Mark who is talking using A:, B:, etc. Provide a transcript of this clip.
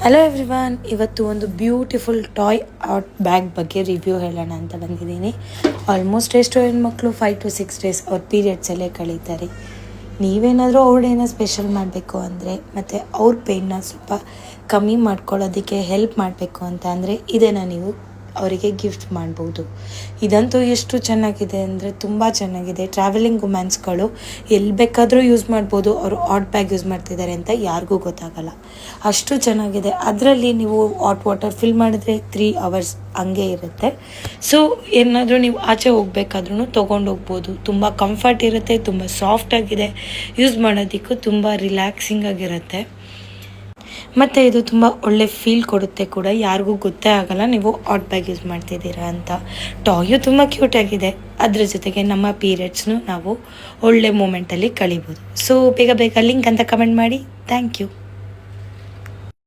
A: Hello everyone, ಇವತ್ತು ಒಂದು beautiful toy art bag ಬಗ್ಗೆ ರಿವ್ಯೂ ಹೇಳೋಣ ಅಂತ ಬಂದಿದ್ದೀನಿ. ಆಲ್ಮೋಸ್ಟ್ ಎಷ್ಟೋ ಹೆಣ್ಮಕ್ಳು 5 to 6 ಡೇಸ್ ಅವ್ರ ಪೀರಿಯಡ್ಸಲ್ಲೇ ಕಳೀತಾರೆ. ನೀವೇನಾದರೂ ಅವ್ರನ್ನೇನೋ ಸ್ಪೆಷಲ್ ಮಾಡಬೇಕು ಅಂದರೆ ಮತ್ತು ಅವ್ರ ಪೇಯ್ನ ಸ್ವಲ್ಪ ಕಮ್ಮಿ ಮಾಡ್ಕೊಳ್ಳೋದಕ್ಕೆ ಹೆಲ್ಪ್ ಮಾಡಬೇಕು ಅಂತ ಅಂದರೆ ಇದನ್ನು ನೀವು ಅವರಿಗೆ ಗಿಫ್ಟ್ ಮಾಡ್ಬೋದು. ಇದಂತೂ ಎಷ್ಟು ಚೆನ್ನಾಗಿದೆ ಅಂದರೆ ತುಂಬ ಚೆನ್ನಾಗಿದೆ. ಟ್ರಾವೆಲಿಂಗ್ ವುಮೆನ್ಸ್ಗಳು ಎಲ್ಲಿ ಬೇಕಾದರೂ ಯೂಸ್ ಮಾಡ್ಬೋದು. ಅವರು ಹಾಟ್ ಬ್ಯಾಗ್ ಯೂಸ್ ಮಾಡ್ತಿದ್ದಾರೆ ಅಂತ ಯಾರಿಗೂ ಗೊತ್ತಾಗಲ್ಲ, ಅಷ್ಟು ಚೆನ್ನಾಗಿದೆ. ಅದರಲ್ಲಿ ನೀವು ಹಾಟ್ ವಾಟರ್ ಫಿಲ್ ಮಾಡಿದ್ರೆ 3 hours ಹಂಗೆ ಇರುತ್ತೆ. ಸೊ ಏನಾದರೂ ನೀವು ಆಚೆ ಹೋಗ್ಬೇಕಾದ್ರೂ ತೊಗೊಂಡು ಹೋಗ್ಬೋದು. ತುಂಬ ಕಂಫರ್ಟ್ ಇರುತ್ತೆ, ತುಂಬ ಸಾಫ್ಟಾಗಿದೆ, ಯೂಸ್ ಮಾಡೋದಕ್ಕೂ ತುಂಬ ರಿಲ್ಯಾಕ್ಸಿಂಗ್ ಆಗಿರುತ್ತೆ. ಮತ್ತು ಇದು ತುಂಬ ಒಳ್ಳೆ ಫೀಲ್ ಕೊಡುತ್ತೆ ಕೂಡ, ಯಾರಿಗೂ ಗೊತ್ತೇ ಆಗಲ್ಲ ನೀವು ಹಾಟ್ ಬ್ಯಾಗ್ ಯೂಸ್ ಮಾಡ್ತಿದ್ದೀರಾ ಅಂತ. ಟಾಯು ತುಂಬ ಕ್ಯೂಟಾಗಿದೆ, ಅದ್ರ ಜೊತೆಗೆ ನಮ್ಮ ಪೀರಿಯಡ್ಸ್ನು ನಾವು ಒಳ್ಳೆ ಮೂಮೆಂಟಲ್ಲಿ ಕಳಿಬೋದು. ಸೊ ಬೇಗ ಲಿಂಕ್ ಅಂತ ಕಮೆಂಟ್ ಮಾಡಿ. Thank you.